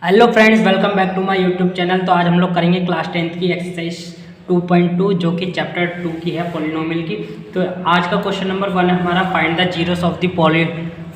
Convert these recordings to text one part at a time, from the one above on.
Hello friends, welcome back to my YouTube channel. तो आज हम लोग करेंगे क्लास 10th की एक्सरसाइज 2.2 जो कि चैप्टर 2 की है, पॉलिनोमियल की। तो आज का क्वेश्चन नंबर 1 है हमारा, find the zeros of the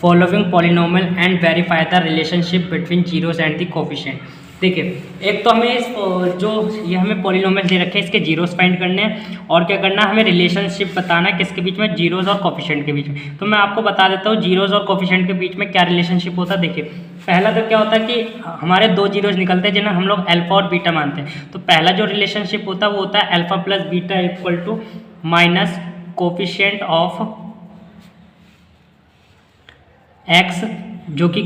following polynomial and verify the relationship between zeros and the coefficient. देखिए, एक तो हमें जो ये हमें पॉलिनोमियल दे रखे हैं इसके जीरोस फाइंड करने हैं, और क्या करना है, हमें रिलेशनशिप बताना है किसके बीच में, जीरोस और कोफिशिएंट के बीच में। तो मैं आपको बता देता हूँ जीरोस और कोफिशिएंट के बीच में क्या रिलेशनशिप होता है। देखिए, पहला तो क्या होता है कि हमारे दो जीरोस निकलते हैं जिन्हें हम लोग अल्फा और बीटा मानते हैं। तो पहला जो रिलेशनशिप होता है वो होता है alpha plus beta equal to minus coefficient of x, जो कि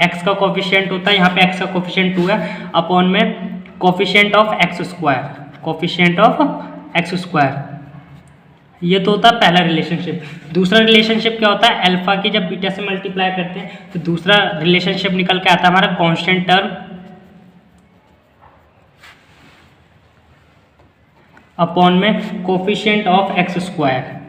एक्स का कोफिशिएंट होता है, यहाँ पे एक्स का कोफिशिएंट 2 है, अपॉन में coefficient of x square, coefficient of x square. ये तो होता है पहला रिलेशनशिप। दूसरा रिलेशनशिप क्या होता है, अल्फा की जब बीटा से मल्टीप्लाई करते हैं तो दूसरा रिलेशनशिप निकल के आता है हमारा कांस्टेंट टर्म अपॉन में कोफिशिएंट ऑफ एक्स स्क्वायर।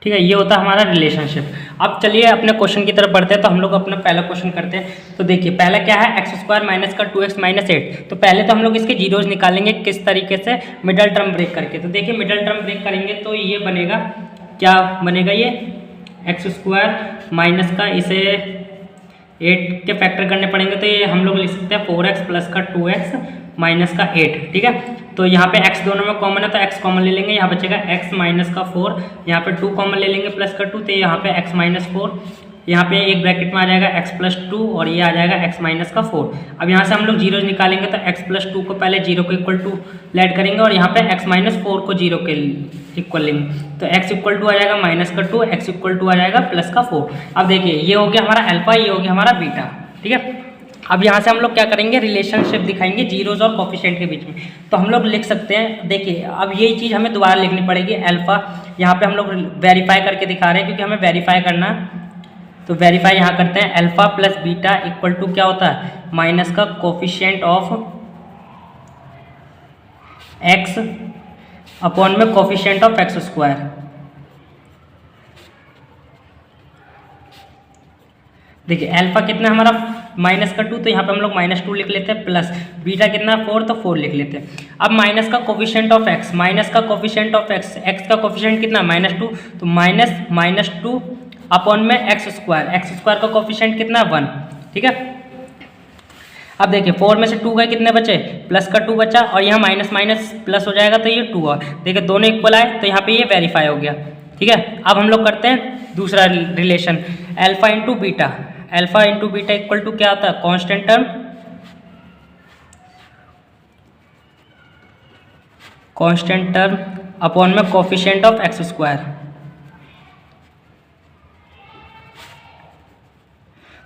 ठीक है, ये होता है हमारा रिलेशनशिप। अब चलिए अपने क्वेश्चन की तरफ बढ़ते हैं। तो हम लोग अपना पहला क्वेश्चन करते हैं। तो देखिए, पहला क्या है, एक्स स्क्वायर माइनस का 2x माइनस 8। तो पहले तो हम लोग इसके जीरोस निकालेंगे किस तरीके से, मिडल टर्म ब्रेक करके। तो देखिए, मिडल टर्म ब्रेक करेंगे तो ये बनेगा, क्या बनेगा, ये एक्स स्क्वायर माइनस का, इसे 8 के फैक्टर करने पड़ेंगे तो ये हम लोग लिख सकते हैं 4x प्लस का 2x माइनस का 8। ठीक है, तो यहाँ पे x दोनों में कॉमन है तो x कॉमन ले लेंगे, यहाँ बचेगा x माइनस का 4, यहाँ पे 2 कॉमन ले लेंगे प्लस का 2, तो यहाँ पे x माइनस 4, यहाँ पे एक ब्रैकेट में आ जाएगा x प्लस 2 और ये आ जाएगा x माइनस का 4। अब यहाँ से हम लोग जीरो निकालेंगे तो x प्लस 2 को पहले जीरो को इक्वल टू लेट करेंगे और यहाँ पे x माइनस 4 को जीरो के इक्वल लेंगे, तो x इक्वल टू आ जाएगा माइनस का 2, x इक्वल टू आ जाएगा प्लस का 4। अब देखिए, ये हो गया हमारा अल्फा, ये हो गया हमारा बीटा। ठीक है, अब यहाँ से हम लोग क्या करेंगे, रिलेशनशिप दिखाएंगे जीरोस और कोफिशिएंट के बीच में। तो हम लोग लिख सकते हैं, देखिए अब यही चीज़ हमें दोबारा लिखनी पड़ेगी, अल्फा यहाँ पे हम लोग वेरीफाई करके दिखा रहे हैं क्योंकि हमें वेरीफाई करना है। तो वेरीफाई यहाँ करते हैं, alpha plus beta equal to क्या होता है, माइनस का कोफिशिएंट ऑफ एक्स अपॉन में कोफिशिएंट ऑफ एक्स स्क्वायर। देखिए, अल्फा कितना हमारा माइनस का 2, तो यहाँ पे हम लोग माइनस 2 लिख लेते हैं, प्लस बीटा कितना 4, तो 4 लिख लेते हैं। अब माइनस का कोफिशिएंट ऑफ एक्स, माइनस का कोफिशिएंट ऑफ एक्स, एक्स का कोफिशिएंट कितना -2, तो माइनस 2 अपॉन में एक्स स्क्वायर का कोफिशिएंट कितना 1। ठीक है, अब देखिए 4 में से 2 गए, कितने बचे, प्लस का 2 बचा, और यहाँ माइनस माइनस प्लस हो जाएगा तो ये 2 और देखिए दोनों इक्वल आए तो यहाँ पे ये वेरीफाई हो गया। ठीक है, अब हम लोग करते हैं दूसरा relation, alpha into beta, alpha into beta equal to क्या होता है, कांस्टेंट टर्म अपॉन में कोफिशिएंट ऑफ एक्स स्क्वायर।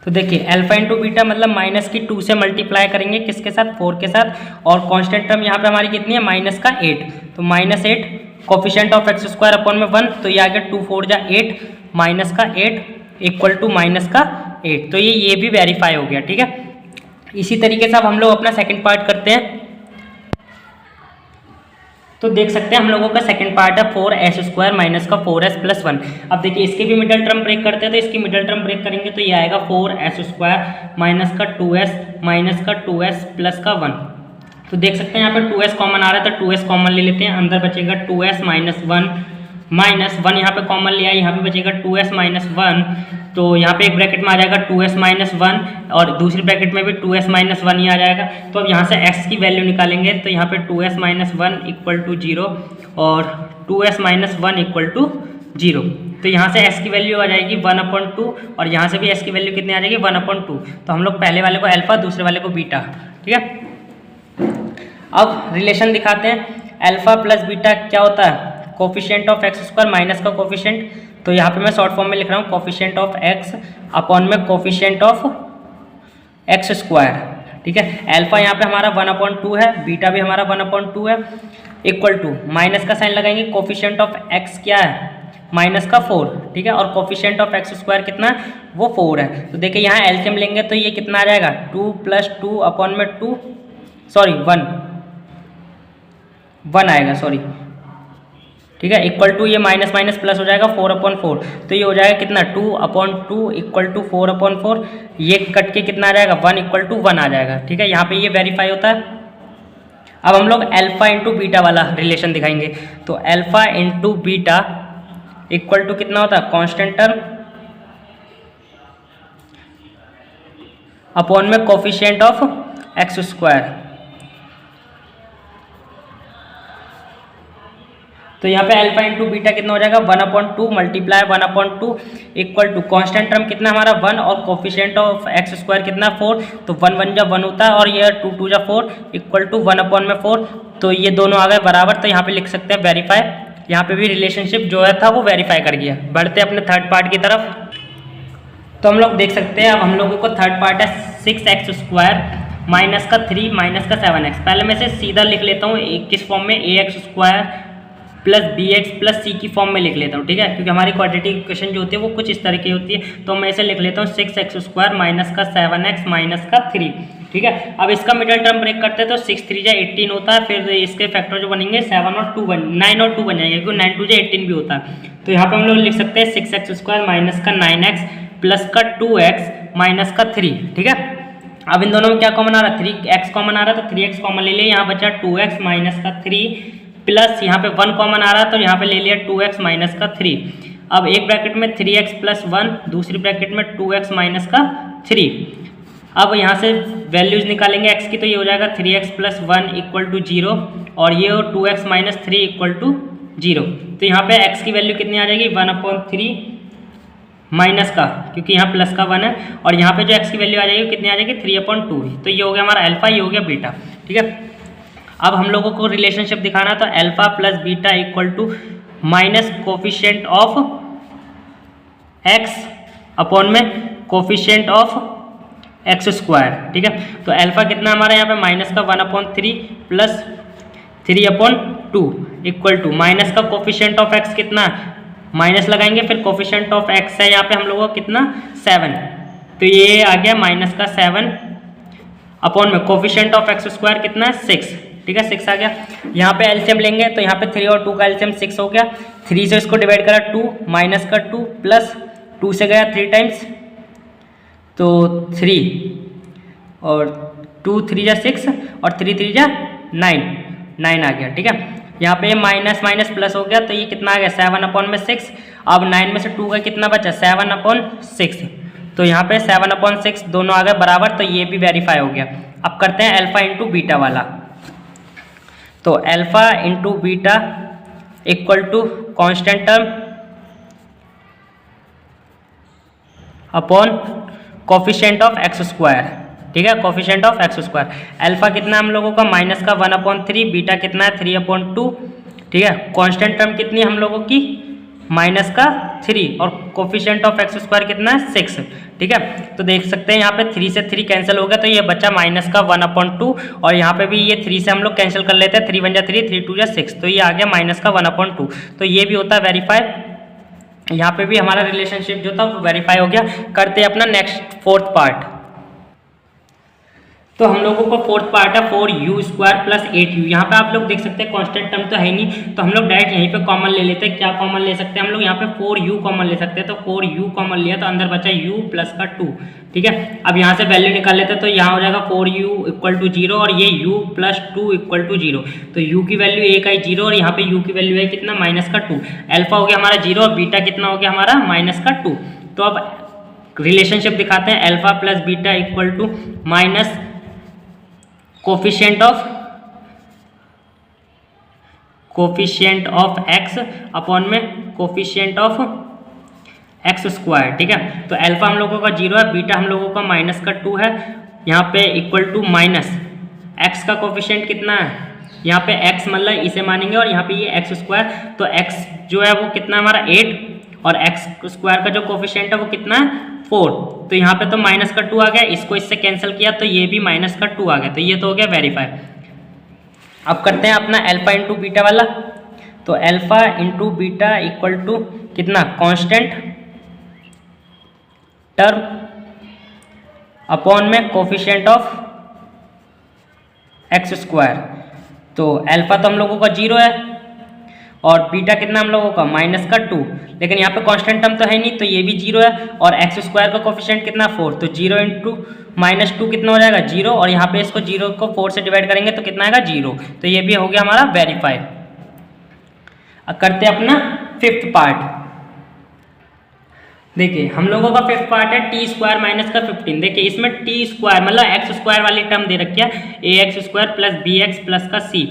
तो देखिए, अल्फा इंटू बीटा मतलब माइनस की 2 से मल्टीप्लाई करेंगे किसके साथ, 4 के साथ, और कांस्टेंट टर्म यहाँ पे हमारी कितनी है, माइनस का 8, तो minus 8 coefficient of x square upon में 1, तो ये आ गया 2 4 जा 8 माइनस का 8 इक्वल टू माइनस का 8। तो ये भी वेरीफाई हो गया। ठीक है, इसी तरीके से अब हम लोग अपना सेकंड पार्ट करते हैं। तो देख सकते हैं हम लोगों का सेकंड पार्ट है 4s स्क्वायर माइनस का 4s प्लस 1। अब देखिए, इसके भी मिडल टर्म ब्रेक करते हैं, तो इसकी मिडल टर्म ब्रेक करेंगे तो ये आएगा 4s स्क्वायर माइनस का 2s माइनस का 2s प्लस का 1। तो देख सकते हैं यहाँ पर 2s कॉमन आ रहा है तो 2s कॉमन ले लेते हैं, अंदर बचेगा 2s माइनस 1 यहाँ पे कॉमन लिया, यहाँ पे बचेगा 2s माइनस 1, तो यहाँ पे एक ब्रैकेट में आ जाएगा 2s माइनस 1 और दूसरी ब्रैकेट में भी 2s माइनस 1 ही आ जाएगा। तो अब यहाँ से x की वैल्यू निकालेंगे तो यहाँ पे 2s माइनस 1 इक्वल टू 0 और 2s माइनस 1 इक्वल टू 0। तो यहाँ से x की वैल्यू आ जाएगी 1/2 और यहाँ से भी x की वैल्यू कितनी आ जाएगी 1/2। तो हम लोग पहले वाले को अल्फा, दूसरे वाले को बीटा। ठीक है, अब रिलेशन दिखाते हैं, अल्फा प्लस बीटा क्या होता है, coefficient of x square minus का कोफिशिएंट, तो यहाँ पे मैं शॉर्ट फॉर्म में लिख रहा हूँ कोफिशिएंट ऑफ एक्स अपॉन में कोफिशिएंट ऑफ एक्स स्क्वायर। ठीक है, अल्फा यहाँ पे हमारा 1/2 है, बीटा भी हमारा 1/2 है, इक्वल टू माइनस का साइन लगाएंगे, कोफिशिएंट ऑफ एक्स क्या है, माइनस का 4। ठीक है, और कोफिशिएंट ऑफ एक्स स्क्वायर कितना, वो 4 है। तो देखिए यहाँ एलसीएम लेंगे तो ये कितना आ जाएगा, 2 + 2 अपॉन में 2, सॉरी 1 आएगा, सॉरी ठीक है, इक्वल टू ये माइनस माइनस प्लस हो जाएगा 4/4, तो ये हो जाएगा कितना 2/2 इक्वल टू 4/4, ये कट के कितना आ जाएगा 1 इक्वल टू 1 आ जाएगा। ठीक है, यहाँ पे ये वेरीफाई होता है। अब हम लोग अल्फा इंटू बीटा वाला रिलेशन दिखाएंगे। तो alpha into beta equal to कितना होता है कांस्टेंट टर्म अपॉन में कोफिशिएंट ऑफ एक्स स्क्वायर। तो यहाँ पे अल्फा इंटू बीटा कितना हो जाएगा 1/2 multiply 1/2 equal to constant term कितना हमारा 1 और कोफिशिएंट ऑफ एक्स स्क्वायर कितना 4, तो 1 1 जा 1 होता है और ये 2 2 जा 4 इक्वल टू 1/4, तो ये दोनों आ गए बराबर। तो यहाँ पे लिख सकते हैं वेरीफाई, यहाँ पे भी रिलेशनशिप जो है था वो वेरीफाई कर गया। बढ़ते अपने थर्ड पार्ट की तरफ। तो हम लोग देख सकते हैं, अब हम लोगों को थर्ड पार्ट है 6x² माइनस का 3 माइनस का 7x। पहले मैं इसे सीधा लिख लेता हूँ किस फॉर्म में, ax² plus bx plus c की फॉर्म में लिख लेता हूँ। ठीक है, क्योंकि हमारी क्वाड्रेटिक इक्वेशन जो होती है वो कुछ इस तरह की होती है। तो मैं इसे लिख लेता हूँ 6x² माइनस का 7x माइनस का 3। ठीक है, अब इसका मिडल टर्म ब्रेक करते हैं तो 6 3 जा 18 होता है, फिर इसके फैक्टर जो बनेंगे 9 और 2 बन जाएंगे, क्योंकि 9 2 जा 18 भी होता है। तो यहाँ पे हम लोग लिख सकते हैं 6x² माइनस का 9x प्लस का 2x माइनस का 3। ठीक है, अब इन दोनों में क्या कॉमन आ रहा है 3x कॉमन आ रहा है, तो 3x कॉमन ले लिया, यहाँ बचा 2x माइनस का 3 प्लस यहाँ पे 1 कॉमन आ रहा है तो यहाँ पे ले लिया 2x माइनस का 3। अब एक ब्रैकेट में 3x प्लस 1, दूसरी ब्रैकेट में 2x माइनस का 3। अब यहाँ से वैल्यूज निकालेंगे x की, तो ये हो जाएगा 3x प्लस 1 इक्वल टू 0 और ये 2x माइनस 3 इक्वल टू 0। तो यहाँ पे x की वैल्यू कितनी आ जाएगी 1/3 माइनस का, क्योंकि यहाँ प्लस का 1 है, और यहाँ पे जो x की वैल्यू आ जाएगी कितनी आ जाएगी 3/2। तो ये हो गया हमारा अल्फा, ये हो गया बीटा। ठीक है, अब हम लोगों को रिलेशनशिप दिखाना, तो alpha plus beta equal to minus coefficient of x upon में कोफिशिएंट ऑफ एक्स स्क्वायर। ठीक है, तो अल्फा कितना हमारा यहाँ पे माइनस का 1/3 प्लस 3/2 इक्वल टू माइनस का कोफिशिएंट ऑफ एक्स कितना माइनस लगाएंगे, फिर कोफिशिएंट ऑफ एक्स है यहाँ पे हम लोगों को कितना 7, तो ये आ गया माइनस का 7 अपॉन में कोफिशिएंट ऑफ एक्स स्क्वायर कितना 6। ठीक है, 6 आ गया। यहाँ पे एलसीएम लेंगे तो यहाँ पे 3 और 2 का एलसीएम 6 हो गया। 3 से इसको डिवाइड करा 2 माइनस का 2 प्लस 2 से गया 3 टाइम्स, तो 3 और 2 3 जा 6 और 3 3 जा 9 आ गया। ठीक है, यहाँ पे माइनस माइनस प्लस हो गया, तो ये कितना आ गया 7/6। अब 9 में से 2 का कितना बचा 7/6, तो यहाँ पे 7/6 दोनों आ गए बराबर, तो ये भी वेरीफाई हो गया। अब करते हैं अल्फा इंटू बीटा वाला। तो alpha into beta equal to constant term upon coefficient of x square. ठीक है, coefficient of x square. Alpha कितना हम लोगों का माइनस का 1/3, बीटा कितना है 3/2। ठीक है, कांस्टेंट टर्म कितनी हम लोगों की माइनस का 3 और कोफिशिएंट ऑफ एक्स स्क्वायर कितना है 6। ठीक है, तो देख सकते हैं यहाँ पे 3 से 3 कैंसिल हो गया, तो ये बचा माइनस का 1/2 और यहाँ पे भी ये 3 से हम लोग कैंसिल कर लेते हैं, 3 1 जा 3, 3 2 जा 6, तो ये आ गया माइनस का 1/2। तो ये भी होता है वेरीफाई। यहाँ पे भी हमारा रिलेशनशिप जो था वो वेरीफाई हो गया। करते हैं अपना नेक्स्ट फोर्थ पार्ट। तो हम लोगों को फोर्थ पार्ट है 4u² प्लस 8u। यहाँ पे आप लोग देख सकते हैं कांस्टेंट टर्म तो है नहीं, तो हम लोग डायरेक्ट यहीं पे कॉमन ले लेते हैं। क्या कॉमन ले सकते हैं हम लोग, यहाँ पे 4u कॉमन ले सकते हैं, तो 4u कॉमन लिया तो अंदर बचा u प्लस का 2। ठीक है, अब यहाँ से वैल्यू निकाल लेते हैं, तो यहाँ हो जाएगा 4u इक्वल टू 0 और ये u प्लस 2 इक्वल टू 0। तो u की वैल्यू 1 आई 0 और यहाँ पे u की वैल्यू है कितना माइनस का 2। अल्फा हो गया हमारा 0 और बीटा कितना हो गया हमारा माइनस का 2। तो अब रिलेशनशिप दिखाते हैं, alpha plus beta equal to minus coefficient of x upon में कोफिशिएंट ऑफ एक्स स्क्वायर। ठीक है, तो अल्फा हम लोगों का 0 है, बीटा हम लोगों का माइनस का 2 है, यहाँ पे इक्वल टू माइनस x का कोफिशिएंट कितना है, यहाँ पे x मतलब इसे मानेंगे और यहाँ पे ये एक्स स्क्वायर, तो x जो है वो कितना हमारा 8 और एक्स स्क्वायर का जो कोफिशिएंट है वो कितना है 4। तो यहाँ पे तो माइनस का 2 आ गया, इसको इससे कैंसिल किया तो ये भी माइनस का 2 आ गया, तो ये तो हो गया वेरीफाई। अब करते हैं अपना अल्फा इंटू बीटा वाला। तो alpha into beta equal to कितना कांस्टेंट टर्म अपॉन में कोफिशिएंट ऑफ एक्स स्क्वायर। तो अल्फा तो हम लोगों का 0 है और बीटा कितना हम लोगों का -2, लेकिन यहाँ पे कांस्टेंट टर्म तो है नहीं तो ये भी 0 है, और एक्स स्क्वायर का कोफिशिएंट कितना 4, तो 0 इंटू -2 कितना हो जाएगा 0, और यहाँ पे इसको 0 को 4 से डिवाइड करेंगे तो कितना आएगा 0, तो ये भी हो गया हमारा वेरीफाई। अब करते हैं अपना फिफ्थ पार्ट। देखिए हम लोगों का फिफ्थ पार्ट है टी स्क्वायर माइनस का 15। देखिए इसमें टी स्क्वायर मतलब एक्स स्क्वायर वाली टर्म दे रखी है, A X square plus B X plus का सी,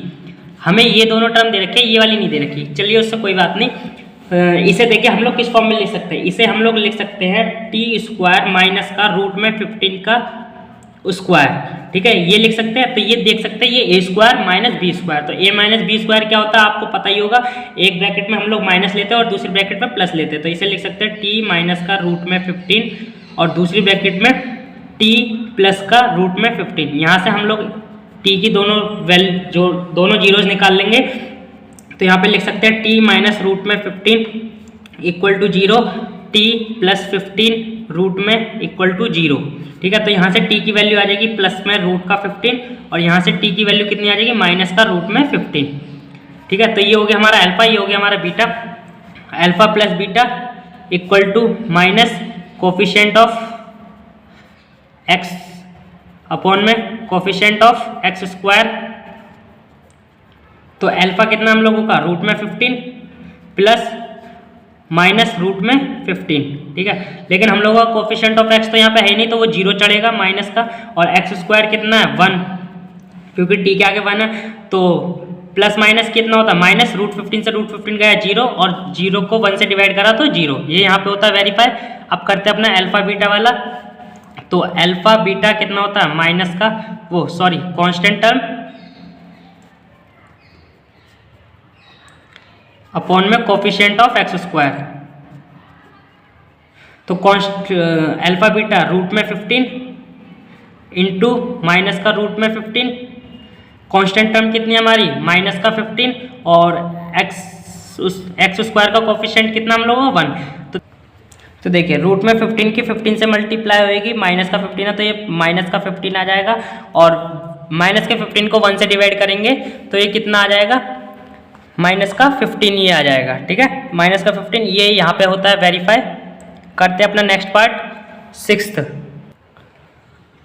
हमें ये दोनों टर्म दे रखी है, ये वाली नहीं दे रखी। चलिए उससे कोई बात नहीं। इसे देखिए हम लोग किस फॉर्म में लिख सकते हैं, इसे हम लोग लिख सकते हैं टी स्क्वायर माइनस का रूट में 15 का स्क्वायर, ठीक है, ये लिख सकते हैं। तो ये देख सकते हैं ये ए स्क्वायर माइनस बी स्क्वायर, तो ए माइनस बी स्क्वायर क्या होता है आपको पता ही होगा, एक ब्रैकेट में हम लोग माइनस लेते हैं और दूसरी ब्रैकेट में प्लस लेते हैं, तो इसे लिख सकते हैं टी माइनस का रूट में 15 और दूसरी ब्रैकेट में टी प्लस का रूट में 15। यहाँ से हम लोग टी की दोनों जीरोज निकाल लेंगे, तो यहाँ पे लिख सकते हैं टी माइनस रूट में 15 equal to 0, T plus 15 root में इक्वल टू 0, ठीक है। तो यहाँ से t की वैल्यू आ जाएगी प्लस में रूट का 15 और यहाँ से t की वैल्यू कितनी आ जाएगी माइनस का रूट में 15, ठीक है। तो ये हो गया हमारा अल्फा, ये हो गया हमारा beta. Alpha plus beta equal to minus coefficient of x upon में कोफिशिएंट ऑफ एक्स स्क्वायर, तो अल्फा कितना हम लोगों का रूट में 15 प्लस माइनस रूट में 15, ठीक है। लेकिन हम लोगों का कोफिशिएंट ऑफ एक्स तो यहाँ पे है नहीं तो वो 0 चढ़ेगा माइनस का, और एक्स स्क्वायर कितना है 1, क्योंकि टी के आगे 1 है, तो प्लस माइनस कितना होता है माइनस रूट 15 से रूट 15 गया 0 और 0 को 1 से डिवाइड करा तो 0, ये यहाँ पे होता है वेरीफाई। अब करते हैं अपना अल्फा बीटा वाला, तो अल्फा बीटा कितना होता है माइनस का कांस्टेंट टर्म अपॉन में कोफिशिएंट ऑफ एक्स स्क्वायर, तो अल्फा बीटा रूट में 15 इंटू माइनस का रूट में 15, कांस्टेंट टर्म कितनी है हमारी माइनस का 15 और एक्स स्क्वायर का कोफिशिएंट कितना हम लोगों का 1, तो देखिए रूट में 15 की 15 से मल्टीप्लाई होएगी, माइनस का 15 है तो ये माइनस का 15 आ जाएगा, और माइनस के 15 को 1 से डिवाइड करेंगे तो ये कितना आ जाएगा माइनस का 15 ये आ जाएगा, ठीक है। माइनस का 15 ये यहाँ पे होता है वेरीफाई। करते हैं अपना नेक्स्ट पार्ट सिक्स्थ।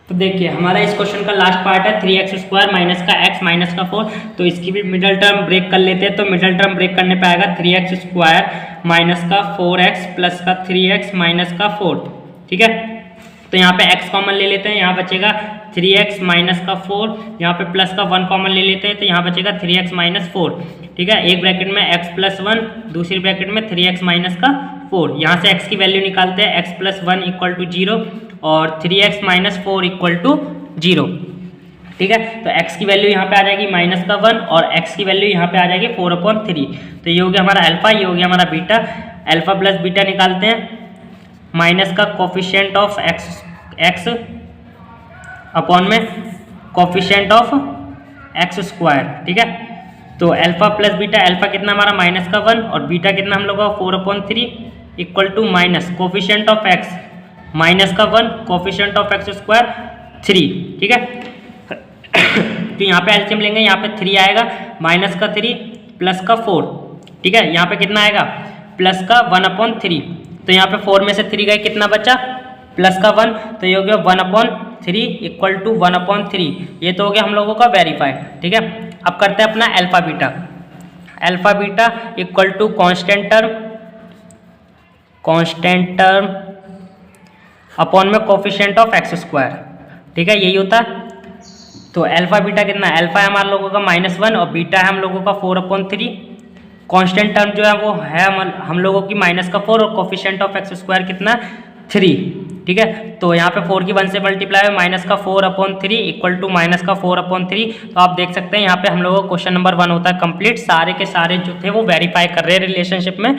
तो देखिए हमारा इस क्वेश्चन का लास्ट पार्ट है 3x स्क्वायर माइनस का x माइनस का 4, तो इसकी भी मिडल टर्म ब्रेक कर लेते हैं। तो मिडल टर्म ब्रेक करने पे आएगा 3x स्क्वायर माइनस का 4x प्लस का 3x माइनस का 4, ठीक है। तो यहाँ पे x कॉमन ले लेते हैं, यहाँ बचेगा 3x माइनस का 4, यहाँ पे प्लस का 1 कॉमन ले लेते हैं तो यहाँ बचेगा 3x माइनस 4, ठीक है। एक ब्रैकेट में x प्लस 1, दूसरी ब्रैकेट में 3x माइनस का 4, यहाँ से x की वैल्यू निकालते हैं, x प्लस 1 इक्वल टू 0 और 3x माइनस 4 इक्वल टू 0, ठीक है। तो x की वैल्यू यहाँ पे आ जाएगी माइनस का 1 और x की वैल्यू यहाँ पे आ जाएगी 4/3, तो ये हो गया हमारा अल्फा, ये हो गया हमारा बीटा। अल्फा प्लस बीटा निकालते हैं, माइनस का कोफिशिएंट ऑफ एक्स अपॉन में कोफिशिएंट ऑफ एक्स स्क्वायर, ठीक है। तो अल्फा प्लस बीटा, अल्फा कितना हमारा माइनस का 1 और बीटा कितना हम लोग का 4/3 equal to minus coefficient of x minus का 1 कोफिशिएंट ऑफ एक्स स्क्वायर 3, ठीक है। तो यहाँ पे एलसीएम लेंगे, यहाँ पे 3 आएगा, माइनस का 3 प्लस का 4, ठीक है। यहाँ पे कितना आएगा प्लस का 1/3, तो यहाँ पे 4 में से 3 गए, कितना बचा प्लस का 1, तो ये हो गया 1/3 इक्वल टू 1/3, ये तो हो गया हम लोगों का वेरीफाई, ठीक है। अब करते हैं अपना alpha beta. Alpha beta equal to constant term upon में कोफिशिएंट ऑफ एक्स स्क्वायर, ठीक है, यही होता है। तो अल्फा बीटा कितना है, अल्फा है हमारे लोगों का -1 और बीटा है हम लोगों का 4/3, कांस्टेंट टर्म जो है वो है हम लोगों की -4 और कोफिशिएंट ऑफ एक्स स्क्वायर कितना 3, ठीक है। तो यहाँ पे 4 की 1 से मल्टीप्लाई है, माइनस का 4/3 इक्वल टू माइनस का 4/3, तो आप देख सकते हैं यहाँ पे हम लोगों का क्वेश्चन नंबर 1 होता है कंप्लीट। सारे के सारे जो थे वो वेरीफाई कर रहे हैं रिलेशनशिप में।